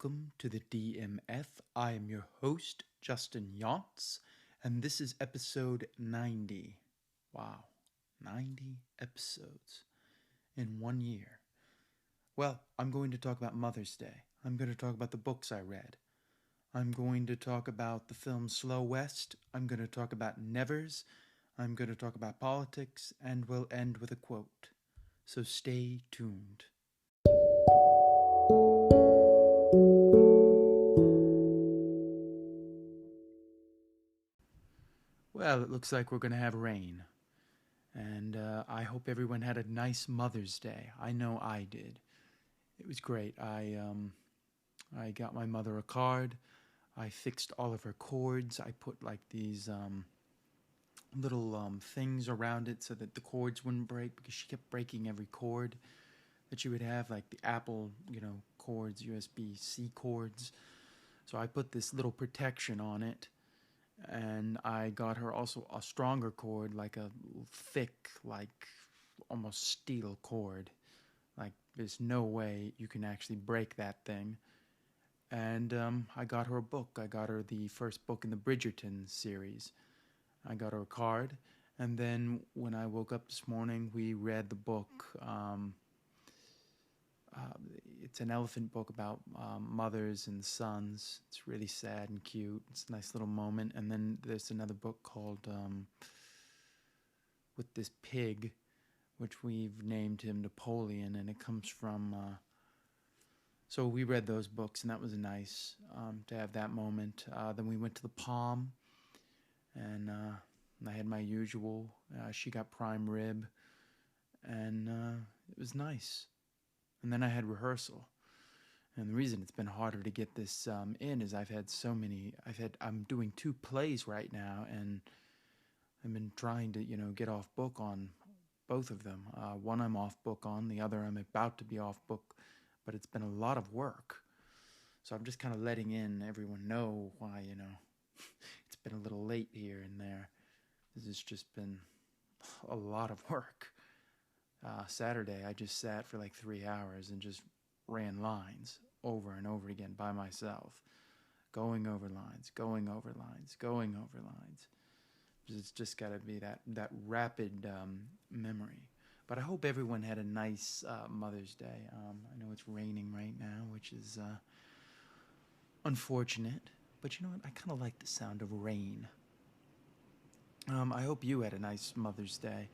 welcome to the DMF. I am your host, Justin Yance, and this is episode 90. Wow, 90 episodes in 1 year. Well, I'm going to talk about Mother's Day. I'm going to talk about the books I read. I'm going to talk about the film Slow West. I'm going to talk about Nevers. I'm going to talk about politics, and we'll end with a quote. So stay tuned. Well, it looks like we're going to have rain. And I hope everyone had a nice Mother's Day. I know I did. It was great. I got my mother a card. I fixed all of her cords. I put like these little things around it so that the cords wouldn't break, because she kept breaking every cord that she would have, like the Apple, cords, USB-C cords. So I put this little protection on it. And I got her also a stronger cord, like a thick, like almost steel cord. Like there's no way you can actually break that thing. And I got her a book. I got her the first book in the Bridgerton series. I got her a card. And then when I woke up this morning, we read the book. It's an elephant book about mothers and sons. It's really sad and cute. It's a nice little moment. And then there's another book called with this pig, which we've named him Napoleon, and it comes from... So we read those books, and that was nice to have that moment. Then we went to the Palm, and I had my usual. She got prime rib, and it was nice. And then I had rehearsal. And the reason it's been harder to get this in is I'm doing 2 plays right now, and I've been trying to, get off book on both of them. One I'm off book on, the other I'm about to be off book, but it's been a lot of work. So I'm just kind of letting everyone know why, it's been a little late here and there. This has just been a lot of work. Saturday, I just sat for like 3 hours and just ran lines over and over again by myself, going over lines. It's just got to be that rapid memory. But I hope everyone had a nice Mother's Day. I know it's raining right now, which is unfortunate. But you know what? I kind of like the sound of rain. I hope you had a nice Mother's Day.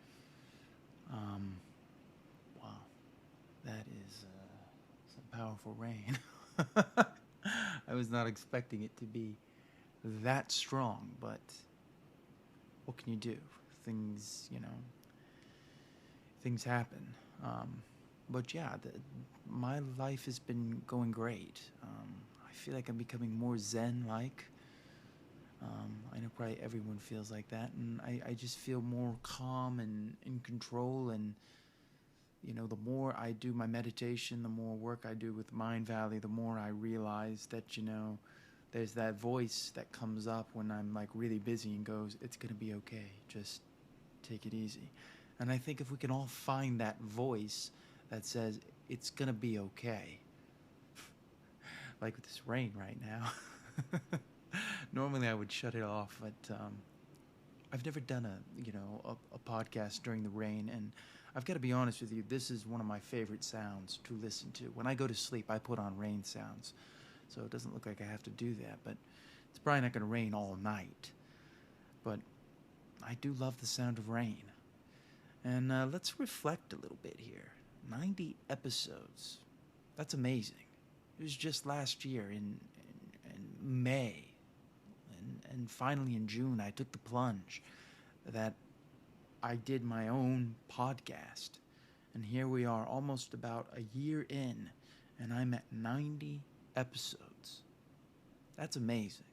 Wow, that is some powerful rain. I was not expecting it to be that strong, but what can you do? Things happen. But yeah, my life has been going great. I feel like I'm becoming more Zen-like. I know probably everyone feels like that, and I just feel more calm and in control. And the more I do my meditation, the more work I do with Mind Valley, the more I realize that there's that voice that comes up when I'm like really busy and goes, "It's gonna be okay. Just take it easy." And I think if we can all find that voice that says it's gonna be okay, like with this rain right now. Normally I would shut it off, but I've never done a podcast during the rain, and I've got to be honest with you, this is one of my favorite sounds to listen to. When I go to sleep, I put on rain sounds, so it doesn't look like I have to do that, but it's probably not going to rain all night. But I do love the sound of rain. And let's reflect a little bit here. 90 episodes. That's amazing. It was just last year in May. And finally in June, I took the plunge that I did my own podcast. And here we are, almost about a year in, and I'm at 90 episodes. That's amazing.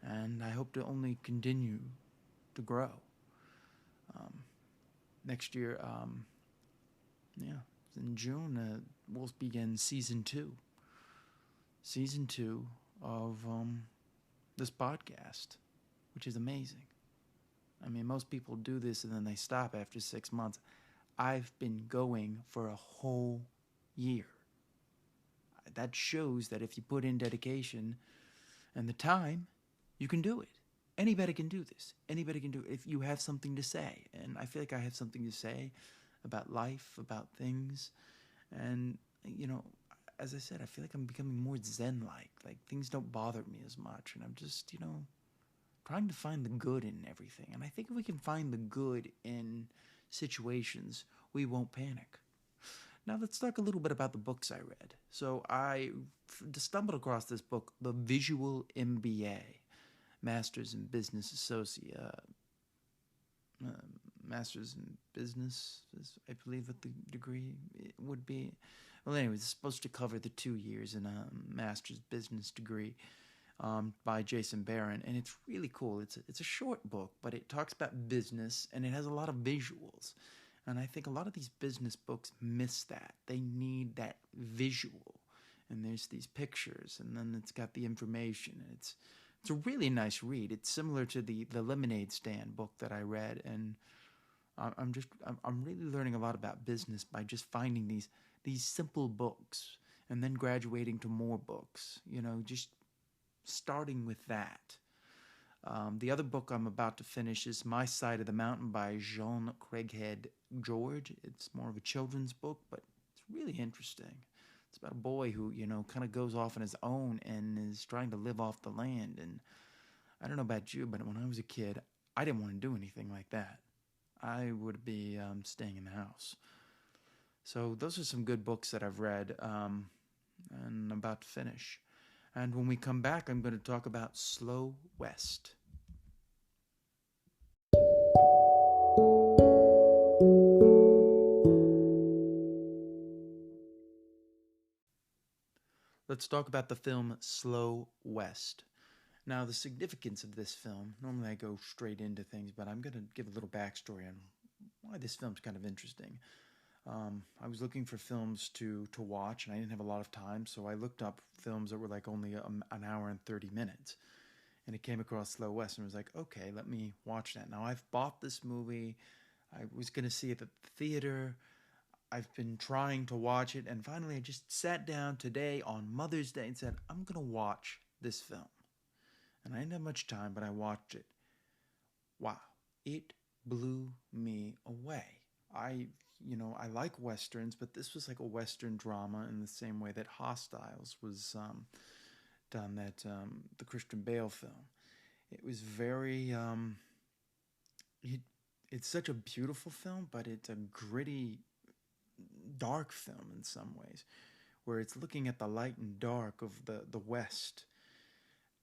And I hope to only continue to grow. Next year, in June, we'll begin season 2. Season 2 of this podcast, which is amazing. I mean, most people do this and then they stop after 6 months. I've been going for a whole year. that shows that if you put in dedication and the time, you can do it. Anybody can do this. Anybody can do it if you have something to say. And I feel like I have something to say about life, about things. And, as I said, I feel like I'm becoming more zen-like. Like, things don't bother me as much. And I'm just, trying to find the good in everything. And I think if we can find the good in situations, we won't panic. Now let's talk a little bit about the books I read. So I stumbled across this book, The Visual MBA, Masters in Business Associate, Masters in Business, is, I believe what the degree would be. Well, anyways, it's supposed to cover the 2 years in a Master's Business degree by Jason Barron, and it's really cool. It's a short book, but it talks about business, and it has a lot of visuals. And I think a lot of these business books miss that. They need that visual. And there's these pictures, and then it's got the information. And it's a really nice read. It's similar to the Lemonade Stand book that I read, and I'm really learning a lot about business by just finding these simple books, and then graduating to more books. Just starting with that. The other book I'm about to finish is My Side of the Mountain by Jean Craighead George. It's more of a children's book, but it's really interesting. It's about a boy who, kind of goes off on his own and is trying to live off the land. And I don't know about you, but when I was a kid, I didn't want to do anything like that. I would be staying in the house. So those are some good books that I've read and I'm about to finish. And when we come back, I'm going to talk about Slow West. Let's talk about the film Slow West. Now, the significance of this film, normally I go straight into things, but I'm going to give a little backstory on why this film's kind of interesting. I was looking for films to watch, and I didn't have a lot of time, so I looked up films that were like only an hour and 30 minutes. And it came across Slow West and was like, okay, let me watch that. Now, I've bought this movie. I was going to see it at the theater. I've been trying to watch it, and finally I just sat down today on Mother's Day and said, I'm going to watch this film. And I didn't have much time, but I watched it. Wow, it blew me away. I like Westerns, but this was like a Western drama in the same way that Hostiles was done, the Christian Bale film. It was very, it's such a beautiful film, but it's a gritty, dark film in some ways, where it's looking at the light and dark of the West.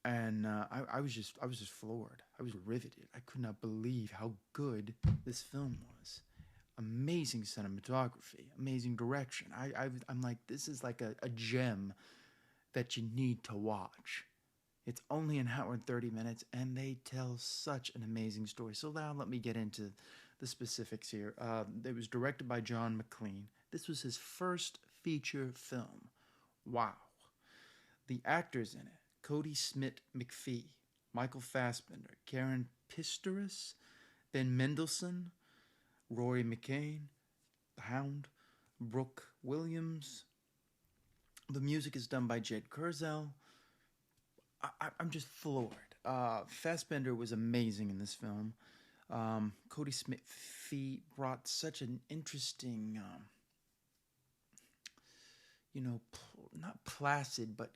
And I was just floored. I was riveted. I could not believe how good this film was. Amazing cinematography, amazing direction. I'm like, this is like a gem that you need to watch. It's only an hour and 30 minutes, and they tell such an amazing story. So now let me get into the specifics here. It was directed by John McLean. This was his first feature film. Wow. The actors in it: Cody Smith-McPhee, Michael Fassbender, Karen Pistoris, Ben Mendelsohn, Rory McCain, The Hound, Brooke Williams. The music is done by Jed Kurzel. I'm just floored. Fassbender was amazing in this film. Cody Smith-McPhee brought such an interesting, not placid, but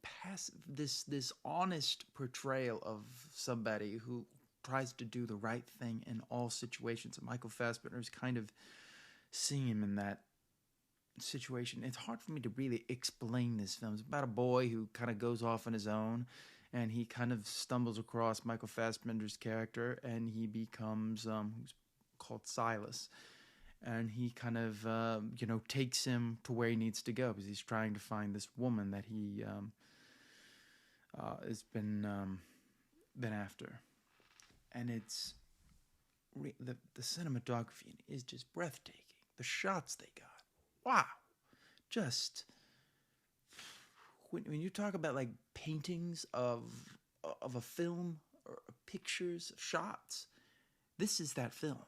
passive. This honest portrayal of somebody who tries to do the right thing in all situations. And Michael Fassbender is kind of seeing him in that situation. It's hard for me to really explain this film. It's about a boy who kind of goes off on his own, and he kind of stumbles across Michael Fassbender's character, and he becomes who's called Silas, and he kind of takes him to where he needs to go because he's trying to find this woman that he has been after. And it's the cinematography is just breathtaking. The shots they got, wow! Just when you talk about like paintings of a film or pictures, shots, this is that film.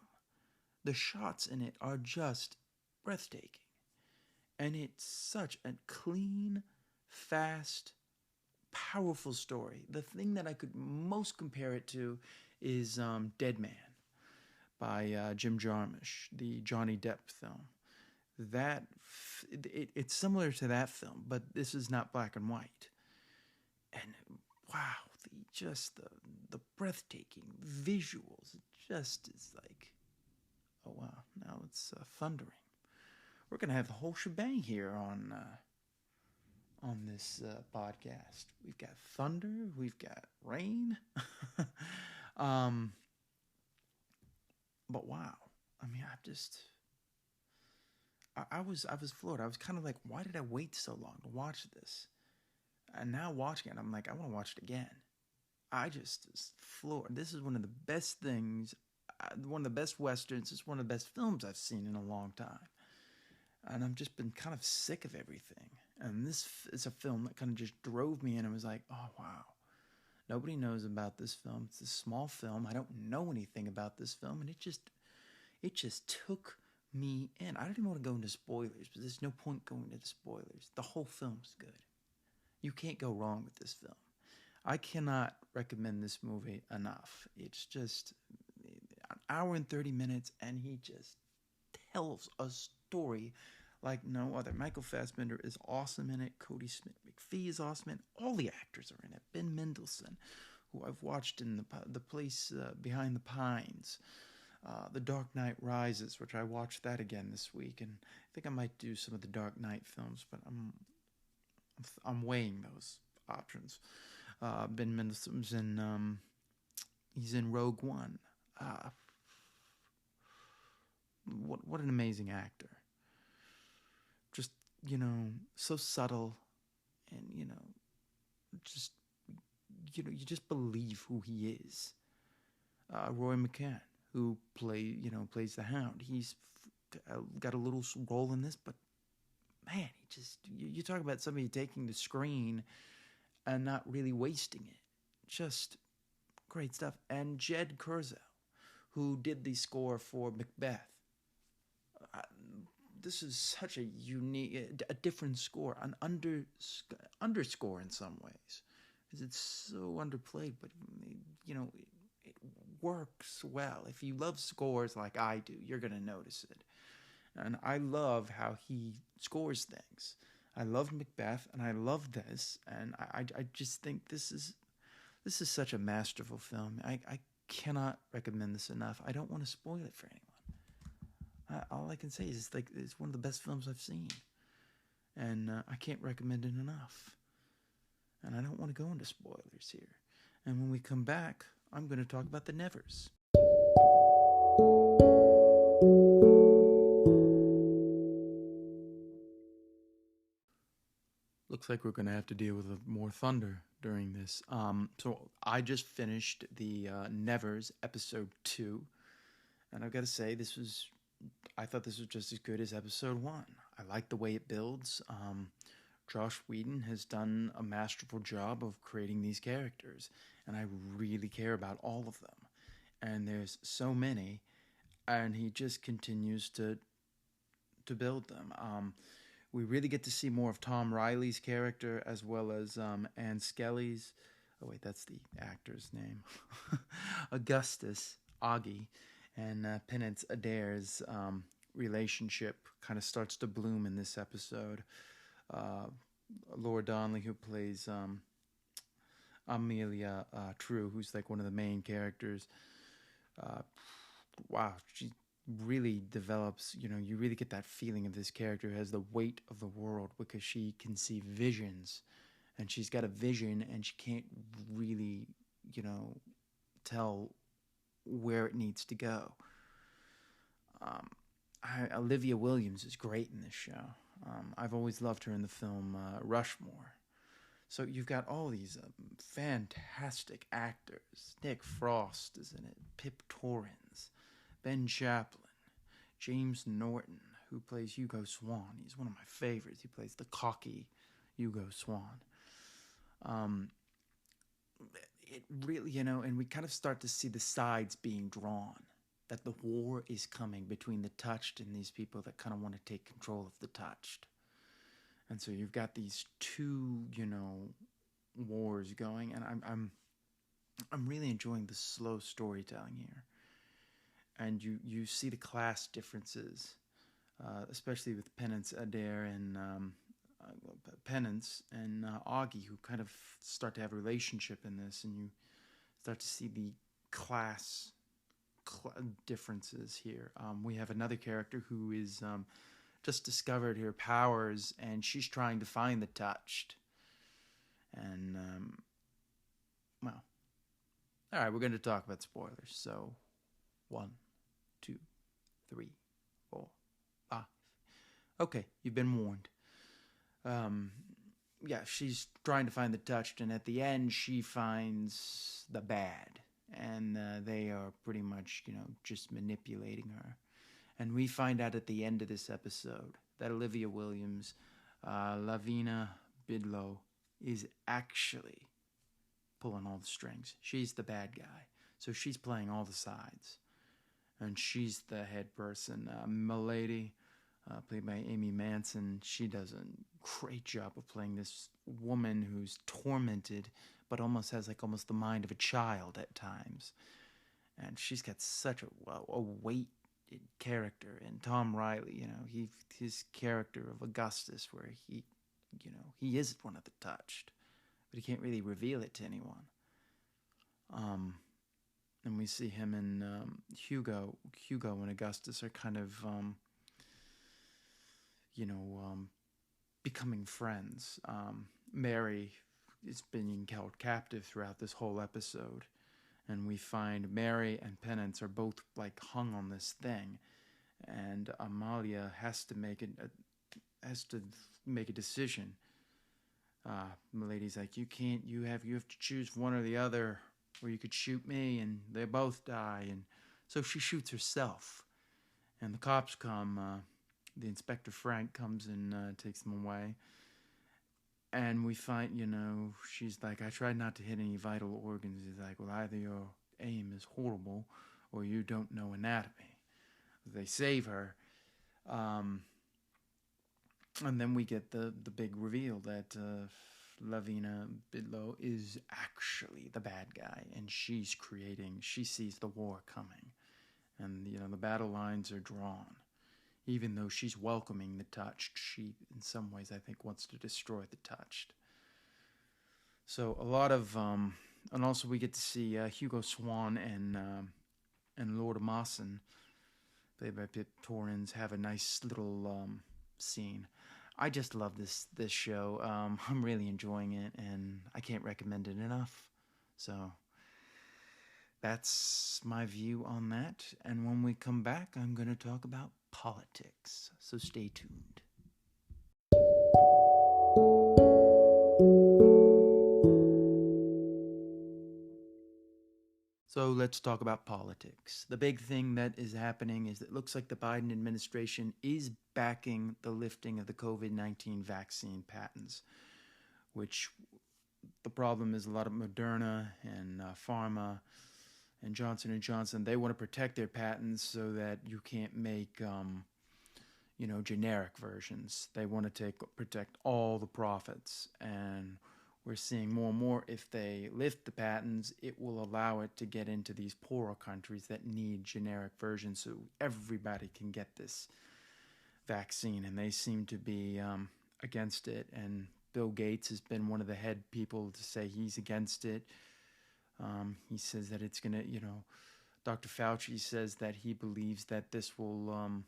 The shots in it are just breathtaking. And it's such a clean, fast, powerful story. The thing that I could most compare it to is Dead Man by Jim Jarmusch, the Johnny Depp film. It's similar to that film, but this is not black and white. And wow, the breathtaking visuals. It just is like, oh wow, now it's thundering. We're gonna have the whole shebang here on this podcast. We've got thunder, we've got rain. um, but wow, I mean, I was floored. I was kind of like, why did I wait so long to watch this? And now watching it, I'm like, I want to watch it again. I just is floored. This is one of the best things, one of the best westerns. It's one of the best films I've seen in a long time. And I've just been kind of sick of everything. And this is a film that kind of just drove me in and was like, oh, wow. Nobody knows about this film. It's a small film. I don't know anything about this film. And it just took me in. I don't even want to go into spoilers, but there's no point going into spoilers. The whole film's good. You can't go wrong with this film. I cannot recommend this movie enough. It's just an hour and 30 minutes, and he just tells a story like no other. Michael Fassbender is awesome in it. Cody Smith-McPhee is awesome in it. All the actors are in it. Ben Mendelsohn, who I've watched in the Place Behind the Pines, The Dark Knight Rises, which I watched that again this week, and I think I might do some of the Dark Knight films, but I'm weighing those options. Ben Mendelsohn's in he's in Rogue One. What an amazing actor. Just, so subtle and, just, you just believe who he is. Roy McCann, who plays the Hound. He's got a little role in this, but man, you talk about somebody taking the screen and not really wasting it. Just great stuff. And Jed Kurzel, who did the score for Macbeth. This is such a unique, a different score, an underscore in some ways, because it's so underplayed, but it works well. If you love scores like I do, you're gonna notice it. And I love how he scores things. I love Macbeth, and I love this, and I just think this is such a masterful film. I cannot recommend this enough. I don't want to spoil it for anyone. All I can say is it's one of the best films I've seen, and I can't recommend it enough. And I don't want to go into spoilers here. And when we come back, I'm going to talk about the Nevers. Looks like we're going to have to deal with more thunder during this. So I just finished the Nevers episode 2, and I've got to say I thought this was just as good as episode 1. I like the way it builds. Josh Whedon has done a masterful job of creating these characters, and I really care about all of them. And there's so many, and he just continues to build them. We really get to see more of Tom Riley's character as well as Anne Skelly's. Oh wait, that's the actor's name. Augustus Augie and Penance Adair's relationship kind of starts to bloom in this episode. Laura Donnelly, who plays Amelia True, who's like one of the main characters. Wow, she really develops, you really get that feeling of this character who has the weight of the world because she can see visions, and she's got a vision and she can't really, tell where it needs to go. Olivia Williams is great in this show. I've always loved her in the film Rushmore. So you've got all these fantastic actors. Nick Frost is in it. Pip Torrens. Ben Chaplin. James Norton, who plays Hugo Swan. He's one of my favorites. He plays the cocky Hugo Swan. It really, and we kind of start to see the sides being drawn. That the war is coming between the touched and these people that kind of want to take control of the touched. And so you've got these two, wars going, and I'm really enjoying the slow storytelling here. And you see the class differences, especially with Penance Adair and Penance and Augie, who kind of start to have a relationship in this, and you start to see the class differences here. We have another character who is just discovered her powers, and she's trying to find the touched. And, well, all right, we're going to talk about spoilers. So, 1, 2, 3, 4, 5. Okay, you've been warned. Yeah, she's trying to find the touched, and at the end, she finds the bad. And they are pretty much, just manipulating her. And we find out at the end of this episode that Olivia Williams, Lavina Bidlow, is actually pulling all the strings. She's the bad guy. So she's playing all the sides. And she's the head person. Milady, played by Amy Manson, she does a great job of playing this woman who's tormented, but almost has almost the mind of a child at times. And she's got such a weight character. And Tom Riley, his character of Augustus, where he is one of the touched, but he can't really reveal it to anyone. And we see him and Hugo and Augustus are kind of, becoming friends. Mary is being held captive throughout this whole episode. And we find Mary and Penance are both hung on this thing, and Amalia has to make a decision. Milady's like, you have to choose one or the other, or you could shoot me, and they both die. And so she shoots herself, and the cops come. The Inspector Frank comes and takes them away. And we find, she's like, I tried not to hit any vital organs. He's like, well, either your aim is horrible or you don't know anatomy. They save her. And then we get the big reveal that Lavina Bidlow is actually the bad guy. And she sees the war coming. And, the battle lines are drawn. Even though she's welcoming the touched, she, in some ways, I think, wants to destroy the touched. So a lot of, and also we get to see Hugo Swan and Lord Mawson, played by Pip Torrens, have a nice little scene. I just love this show. I'm really enjoying it, and I can't recommend it enough. So that's my view on that. And when we come back, I'm going to talk about politics. So stay tuned. So let's talk about politics. The big thing that is happening is it looks like the Biden administration is backing the lifting of the COVID-19 vaccine patents, which the problem is a lot of Moderna and Pharma and Johnson & Johnson, they want to protect their patents so that you can't make, generic versions. They want to protect all the profits. And we're seeing more and more, if they lift the patents, it will allow it to get into these poorer countries that need generic versions so everybody can get this vaccine. And they seem to be against it. And Bill Gates has been one of the head people to say he's against it. He says that it's going to, Dr. Fauci says that he believes that this will,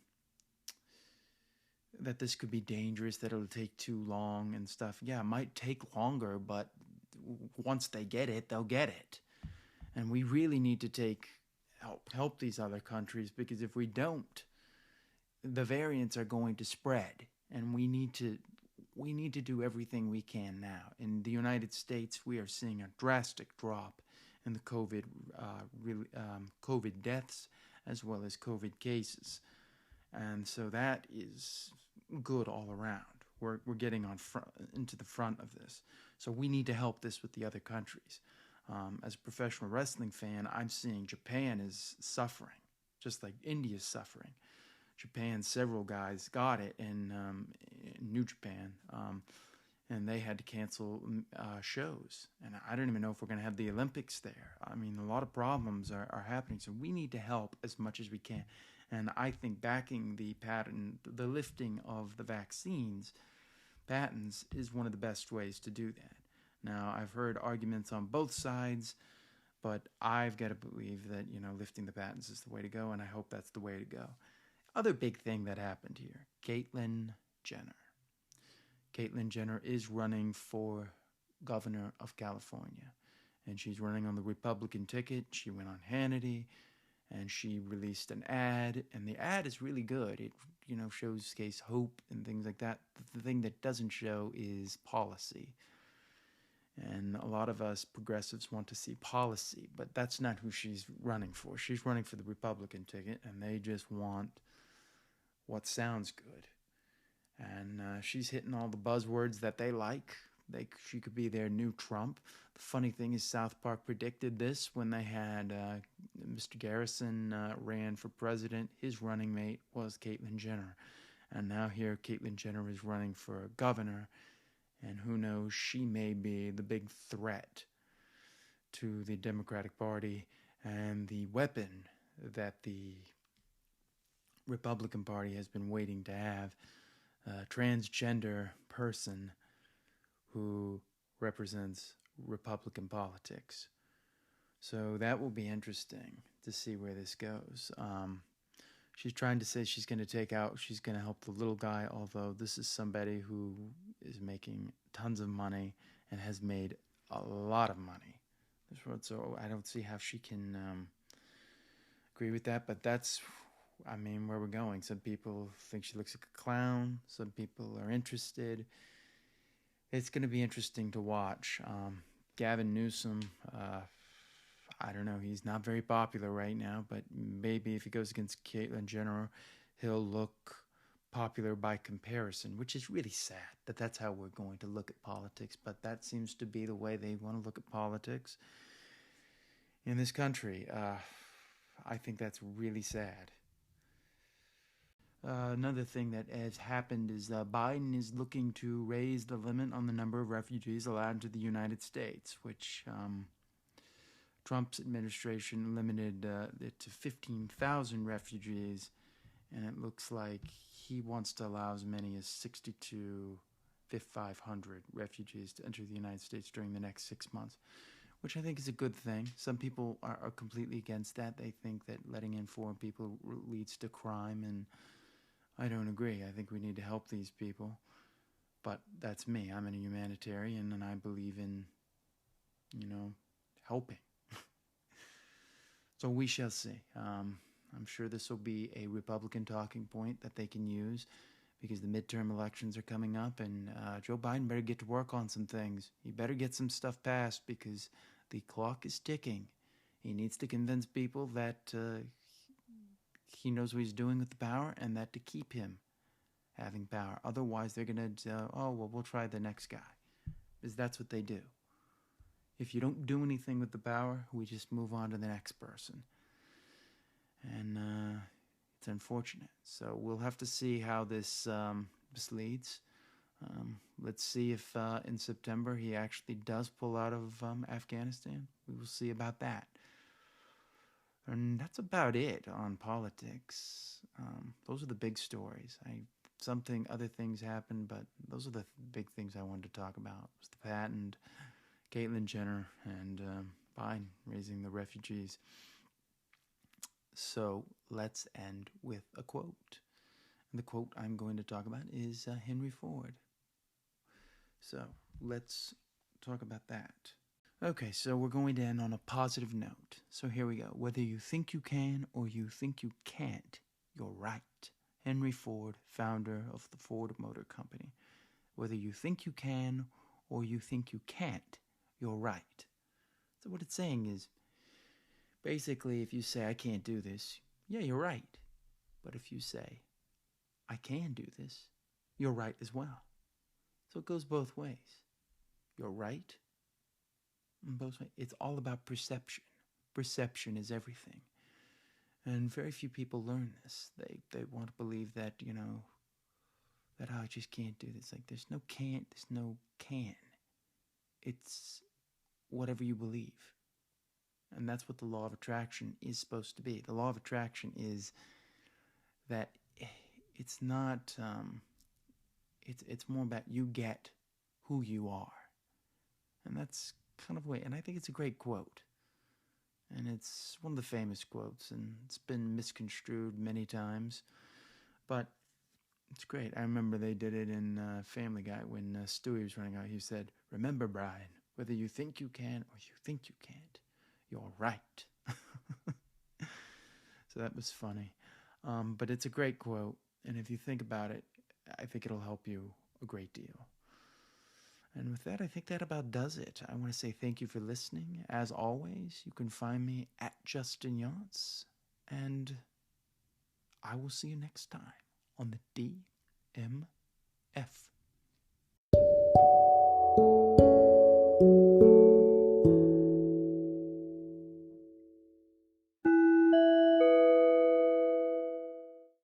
that this could be dangerous, that it'll take too long and stuff. Yeah, it might take longer, but once they get it, they'll get it. And we really need to help these other countries, because if we don't, the variants are going to spread, and we need to do everything we can now. In the United States, we are seeing a drastic drop in the COVID deaths as well as COVID cases. And so that is good all around. We're getting into the front of this. So we need to help this with the other countries. As a professional wrestling fan, I'm seeing Japan is suffering, just like India's suffering. Japan, several guys got it in New Japan, and they had to cancel shows. And I don't even know if we're going to have the Olympics there. I mean, a lot of problems are happening, so we need to help as much as we can. And I think backing the lifting of the vaccines patents is one of the best ways to do that. Now, I've heard arguments on both sides, but I've got to believe that, lifting the patents is the way to go, and I hope that's the way to go. Other big thing that happened here, Caitlyn Jenner. Caitlyn Jenner is running for governor of California, and she's running on the Republican ticket. She went on Hannity, and she released an ad, and the ad is really good. It, shows case hope and things like that. The thing that doesn't show is policy. And a lot of us progressives want to see policy, but that's not who she's running for. She's running for the Republican ticket, and they just want what sounds good. And she's hitting all the buzzwords that they like. She could be their new Trump. The funny thing is South Park predicted this when they had Mr. Garrison ran for president. His running mate was Caitlyn Jenner. And now here Caitlyn Jenner is running for governor. And who knows, she may be the big threat to the Democratic Party and the weapon that the Republican Party has been waiting to have, a transgender person who represents Republican politics. So that will be interesting to see where this goes. She's trying to say she's going to help the little guy, although this is somebody who is making tons of money and has made a lot of money. So I don't see how she can agree with that, but that's, where we're going. Some people think she looks like a clown. Some people are interested. It's going to be interesting to watch. Gavin Newsom, I don't know, he's not very popular right now, but maybe if he goes against Caitlyn Jenner, he'll look popular by comparison, which is really sad that that's how we're going to look at politics, but that seems to be the way they want to look at politics in this country. I think that's really sad. Another thing that has happened is Biden is looking to raise the limit on the number of refugees allowed into the United States, which Trump's administration limited it to 15,000 refugees, and it looks like he wants to allow as many as 500 refugees to enter the United States during the next 6 months, which I think is a good thing. Some people are completely against that. They think that letting in foreign people leads to crime, and I don't agree. I think we need to help these people, but that's me. I'm a humanitarian, and I believe in, helping. So we shall see. I'm sure this will be a Republican talking point that they can use because the midterm elections are coming up, and Joe Biden better get to work on some things. He better get some stuff passed because the clock is ticking. He needs to convince people that he knows what he's doing with the power and that to keep him having power. Otherwise, they're going to, we'll try the next guy, because that's what they do. If you don't do anything with the power, we just move on to the next person. And it's unfortunate. So we'll have to see how this leads. Let's see if in September he actually does pull out of Afghanistan. We will see about that. And that's about it on politics. Those are the big stories. Other things happened, but those are the big things I wanted to talk about. It was the patent, Caitlyn Jenner, and Biden raising the refugees. So let's end with a quote. And the quote I'm going to talk about is Henry Ford. So let's talk about that. Okay, so we're going to end on a positive note. So here we go. Whether you think you can or you think you can't, you're right. Henry Ford, founder of the Ford Motor Company. Whether you think you can or you think you can't, you're right. So what it's saying is, basically, if you say, I can't do this, yeah, you're right. But if you say, I can do this, you're right as well. So it goes both ways. You're right in both ways. It's all about perception. Perception is everything. And very few people learn this. They want to believe that, that I just can't do this. Like, there's no can't, there's no can. It's whatever you believe. And that's what the law of attraction is supposed to be. The law of attraction is that it's not, it's more about you get who you are. And that's kind of way, and I think it's a great quote. And it's one of the famous quotes, and it's been misconstrued many times. But it's great. I remember they did it in Family Guy when Stewie was running out. He said, "Remember, Brian, whether you think you can or you think you can't, you're right." So that was funny. But it's a great quote. And if you think about it, I think it'll help you a great deal. And with that, I think that about does it. I want to say thank you for listening. As always, you can find me at Justin Yachts. And I will see you next time on the DMF.